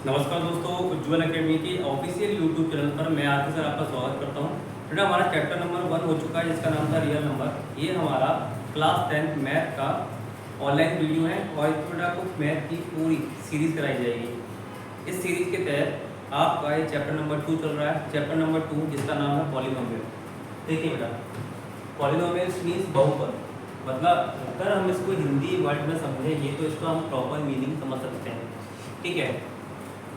नमस्कार दोस्तों, उज्ज्वल एकेडमी की ऑफिशियल यूट्यूब चैनल पर मैं आके सर आपका स्वागत करता हूँ। बेटा हमारा चैप्टर नंबर 1 हो चुका है जिसका नाम था रियल नंबर। ये हमारा क्लास 10th मैथ का ऑनलाइन वीडियो है और इसमें बेटा आपको मैथ की पूरी सीरीज कराई जाएगी। इस सीरीज के तहत आपका ये चैप्टर नंबर 2 चल रहा है। चैप्टर नंबर 2 जिसका नाम है पॉलिनोमियल। देखिए बेटा, पॉलिनोमियल्स मीन्स बहुपद। मतलब अगर हम इसको हिंदी वर्ड में समझेंगे तो इसको हम प्रॉपर मीनिंग समझ सकते हैं। ठीक है,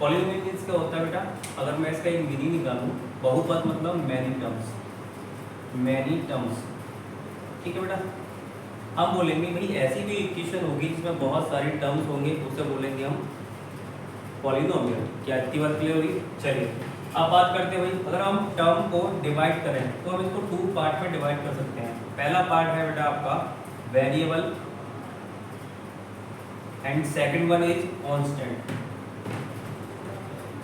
पॉलिनोमियल मीन्स क्या होता है बेटा, अगर मैं इसका एक मीनिंग निकालूं, बहुपद मतलब मैनी टर्म्स, मैनी टर्म्स। ठीक है बेटा, हम बोलेंगे भाई ऐसी कोई इक्वेशन होगी जिसमें बहुत सारी टर्म्स होंगे, उसे बोलेंगे हम पॉलिनोमियल। क्या इतनी बात क्लियर होगी? चलिए अब बात करते हैं भाई, अगर हम टर्म को डिवाइड करें तो हम इसको 2 पार्ट में डिवाइड कर सकते हैं। पहला पार्ट है बेटा आपका variable and second one is constant.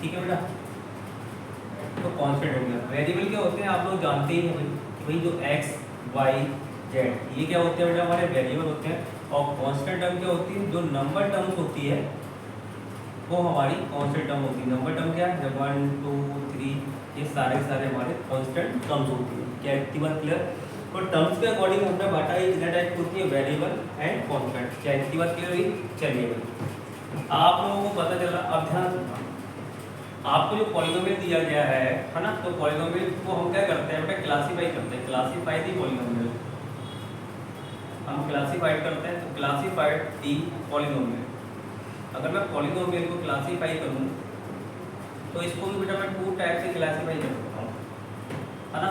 ठीक है बेटा, तो कांस्टेंट हो गया। वेरिएबल क्या होते हैं आप लोग जानते ही हैं भाई, कि भाई जो x, y, z ये क्या होते हैं बेटा, हमारे वेरिएबल होते हैं। और कांस्टेंट टर्म क्या होती है, जो नंबर टर्म्स होती है वो हमारी कांस्टेंट टर्म होती है। नंबर टर्म क्या है, 1 2 3 ये सारे हमारे कांस्टेंट टर्म्स होती है। क्या इतनी बात क्लियर? तो टर्म्स के अकॉर्डिंग हमने बांटा है कितना टाइप होती है, वेरिएबल एंड कांस्टेंट। क्या इतनी बात क्लियर हुई? चलिए भाई आप लोगों को पता चला। अब ध्यान सुनना, आपको जो पॉलिनोमियल दिया गया है ना, तो पॉलिनोमियल को हम क्या करते हैं बेटा, क्लासीफाई करते हैं। क्लासीफाई दी पॉलिनोमियल, हम क्लासीफाइड करते हैं। तो क्लासीफाइड दी पॉलिनोमियल, अगर मैं पॉलिनोमियल को क्लासीफाई करूं तो इसको भी बेटा मैं 2 टाइप से क्लासीफाई कर सकता हूं, है ना।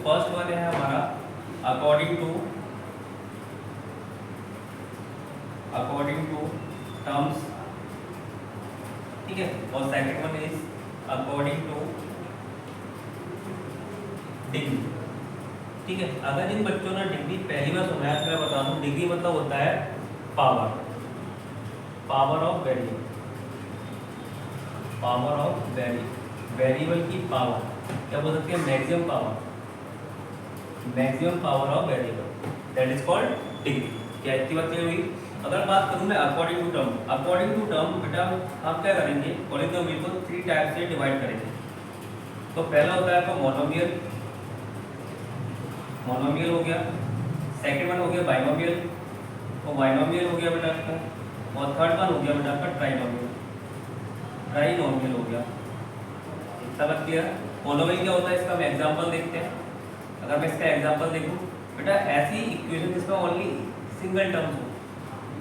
फर्स्ट वन है हमारा अकॉर्डिंग टू टर्म्स, ठीक है, और second one is according two degree. ठीक है, अगर जिन बच्चों ने डिग्री पहली बार सुना है तो मैं बता दूं, डिग्री मतलब होता है power, power of variable, power of variable की पावर क्या बोल सकते हैं, maximum power, maximum power of variable, that is called degree. क्या इतनी बात क्लियर हुई? अगर बात करूं मैं according to term, according to term बेटा आप क्या करेंगे, पॉलिनोमियल को 3 टाइप से डिवाइड करेंगे। तो पहला होता है आपका मोनोमियल, मोनोमियल हो गया। सेकंड वन हो गया बाइनोमियल, और बाइनोमियल हो गया बेटा आपका। और थर्ड वन हो गया बेटा आपका ट्राइनोमियल, ट्राइनोमियल हो गया। इतना बात क्लियर? मोनोमियल क्या होता है, इसका हम एग्जांपल देखते हैं। अगर मैं इसका एग्जांपल देखूं बेटा, ऐसी इक्वेशन जिसमें ओनली सिंगल टर्म्स हो,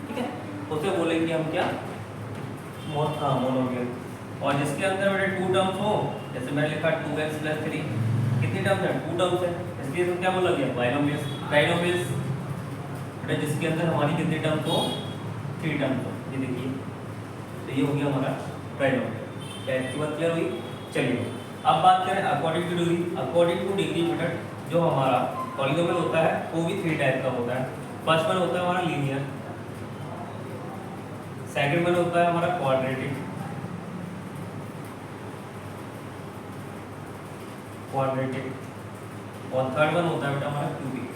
ठीक है, उसे बोलेंगे हम क्या, मोनोमियल। और जिसके अंदर बेटा 2 टर्म्स हो, जैसे मैंने लिखा 2x + 3, कितनी टर्म्स है, 2 टर्म्स है, इसलिए हम क्या बोला गया, बाइनोमियल। ट्राइनोमियल बेटा जिसके अंदर हमारी कितनी टर्म्स हो, 3 टर्म्स हो। ये देखिए, तो ये हो गया हमारा ट्राइनोमियल। क्या इसकी बात क्लियर हुई? चलिए अब बात करें according two degree. According two degree बेटा जो हमारा पॉलिनोमियल होता है वो भी 3 टाइप का होता है। फर्स्ट वन होता है हमारा लीनियर, सेकंड वन होता है हमारा क्वाड्रेटिक, और थर्ड वन होता है बेटा हमारा क्यूबिक।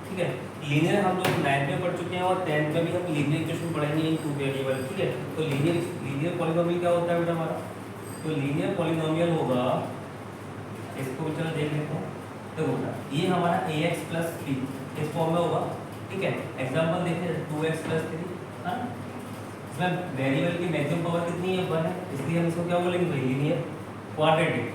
ठीक है, लीनियर हम लोग 9th में पढ़ चुके हैं और 10th में भी हम लीनियर इक्वेशन पढ़ेंगे इन 2 वेरिएबल। ठीक है, तो लीनियर पॉलिनोमियल क्या होता है बेटा हमारा, तो लीनियर पॉलिनोमियल होगा, इसको चलो देख लेते हैं। तो होगा ये हमारा ax + b इस फॉर्म में होगा। ठीक है, एग्जांपल देखते हैं 2x + 3, है ना। इसमें वेरिएबल की मैक्सिमम पावर कितनी है, 1 है, इसलिए हम इसको क्या बोलेंगे भाई, लीनियर। क्वाड्रेटिक,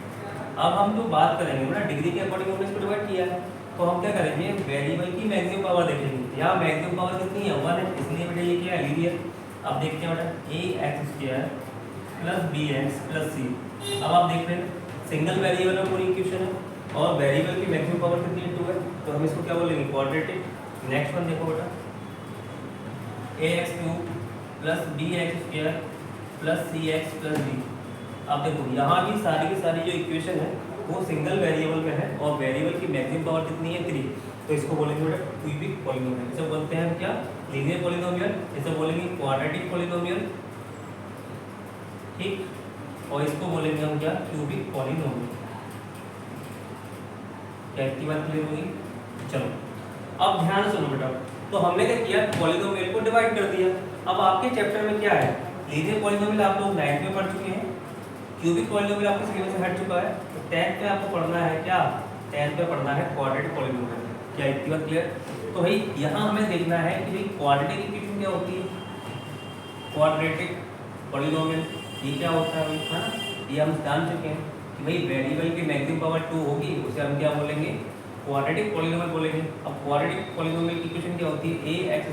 अब हम जो बात करेंगे ना डिग्री के अकॉर्डिंग हमने इसको डिवाइड किया है, तो हम क्या करेंगे, वेरिएबल की मैक्सिमम पावर देखेंगे। यहाँ मैक्सिमम पावर कितनी है, 1 है, इसलिए बेटा ये क्या है, लीनियर। अब देखते हैं बेटा ax² + bx + c। अब आप देख रहे हैं सिंगल वेरिएबल में पूरी इक्वेशन है और वेरिएबल की मैक्सिमम पावर कितनी है, 2 है, तो हम इसको क्या बोलेंगे, क्वाड्रेटिक। नेक्स्ट वन देखो बेटा, ax³ + bx² + cx + d। अब देखो यहाँ की सारी जो इक्वेशन है वो सिंगल वेरिएबल में है और वेरिएबल की मैक्सिमम पावर कितनी है, 3। तो इसको बोलेंगे बेटा क्यूबिक पॉलिनोमियल। इसे बोलते हैं क्या, लीनियर पॉलिनोमियल, इसे बोलेंगे क्वाड्रेटिक पॉलिनोमियल। ठीक, और इसको बोलेंगे हम क्या, क्यूबिक पॉलिनोमियल। क्या इतनी बात क्लियर होगी? चलो अब ध्यान सुनो बेटा, तो हमने क्या किया, पॉलिनोमियल को डिवाइड कर दिया। अब आपके चैप्टर में क्या है, लीनियर पॉलिनोमियल आप लोग 9th में पढ़ चुके हैं, क्यूबिक पॉलिनोमियल आपके सिलेबस से हट चुका है, तो 10th में आपको पढ़ना है क्या, 10th में पढ़ना है क्वाड्रेटिक पॉलिनोमियल। क्या इतनी बात क्लियर? तो भाई यहाँ हमें देखना है कि भाई क्वाड्रेटिक इक्वेशन क्या होती है, क्वाड्रेटिक पॉलिनोमियल ये क्या होता है भाई, है ना, ये हम जान चुके हैं कि भाई वेरिएबल की मैक्सिमम पावर 2 होगी, उसे हम क्या बोलेंगे, क्वाड्रेटिक पॉलिनोमियल बोलेंगे। अब क्वाड्रेटिक पॉलिनोमियल की इक्वेशन क्या होती है, ax²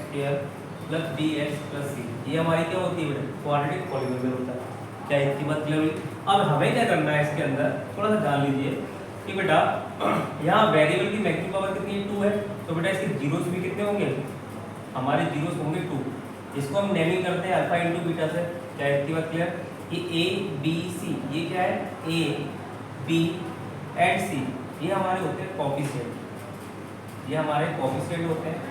+ bx + c, ये हमारी क्या होती है बेटा, क्वाड्रेटिक पॉलिनोमियल होता है। क्या इतनी बात क्लियर हुई? अब हमें क्या करना है इसके अंदर, थोड़ा सा जान लीजिए कि बेटा यहाँ वेरिएबल की मैक्सिमम पावर कितनी है, 2 है, तो बेटा इसके जीरोस भी कितने होंगे, हमारे जीरोस होंगे 2। इसको हम नेमिंग करते हैं अल्फा इंटू बीटा से। क्या इतनी बात क्लियर? ये ए बी सी, ये क्या है, ए बी एंड सी, ये हमारे होते हैं कोएफिशिएंट, ये हमारे कोएफिशिएंट होते हैं।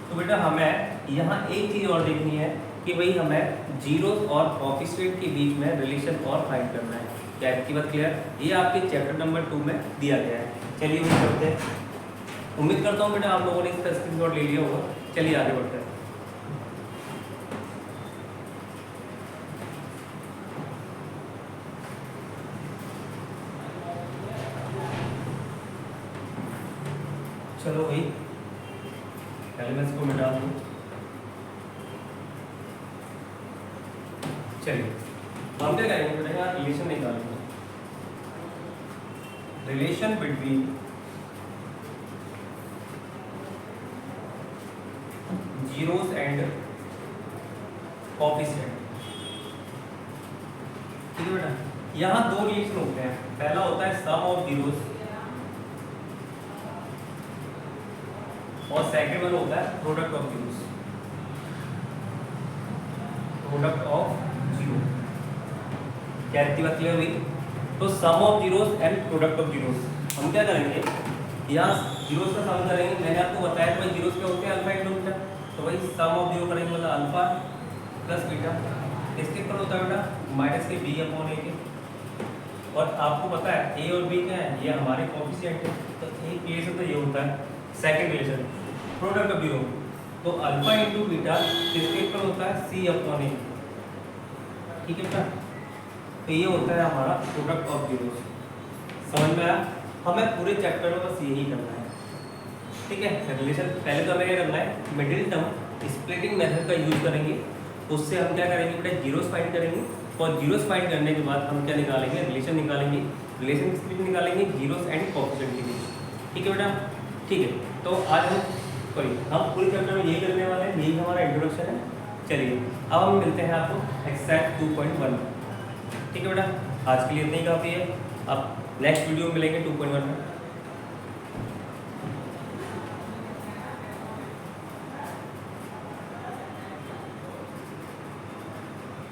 तो बेटा हमें यहाँ एक चीज़ और देखनी है कि भाई हमें जीरोस और कोएफिशिएंट के बीच में रिलेशन और फाइंड करना है। क्या इतनी बात क्लियर? ये आपके चैप्टर नंबर 2 में दिया गया है। चलिए वही करते हैं। उम्मीद करता हूँ बेटा आप लोगों ने इसका स्क्रीनशॉट ले लिया होगा। चलिए आगे बढ़ते हैं। चलो भाई पहले मैं इसको मिटा दूँ। चलिए हम क्या करेंगे बेटा, यहाँ रिलेशन निकालेंगे, relation between zeros and coefficient. ठीक है बेटा, यहाँ दो रिलेशन होते हैं, पहला होता है सम ऑफ जीरोस और सेकंड वाला होता है product of zeros, product of zero. क्या इतनी बात क्लियर हुई? तो sum of zeros and product of zeros हम क्या करेंगे, यहाँ जीरोस का सम करेंगे। मैंने आपको बताया कि भाई जीरोस क्या होते हैं, अल्फा इंटू बीटा, तो भाई सम ऑफ जीरो करेंगे मतलब अल्फा प्लस बीटा। इसके ऊपर होता है बेटा माइनस के बी अपॉन ए के, और आपको पता है ए और बी क्या है, ये हमारे कोएफिशिएंट है। तो एक रिलेशन तो ये होता है, second relation product of zero, तो अल्फा इंटू बीटा किसके ऊपर होता है, सी अपॉन ए। ठीक है बेटा, तो ये होता है हमारा प्रोडक्ट ऑफ जीरोस। समझ में आया? हमें पूरे चैप्टर में बस यही करना है। ठीक है, रिलेशन पहले तो हमें क्या करना है, मिडिल टर्म स्प्लिटिंग मेथड का यूज करेंगे। उससे हम क्या करेंगे बेटा, जीरोस फाइंड करेंगे, और जीरोस फाइंड करने के बाद हम क्या निकालेंगे, रिलेशन निकालेंगे। रिलेशन किसके बीच निकालेंगे, जीरोस एंड कोएफिशिएंट के बीच। ठीक है बेटा, ठीक है। तो आज हम पूरे चैप्टर में यही करने वाले हैं, यही हमारा इंट्रोडक्शन है। चलिए अब हम मिलते हैं आपको एक्सरसाइज 2.1। ठीक है बेटा, आज के लिए इतना ही काफ़ी है। अब नेक्स्ट वीडियो में मिलेंगे 2.1 में।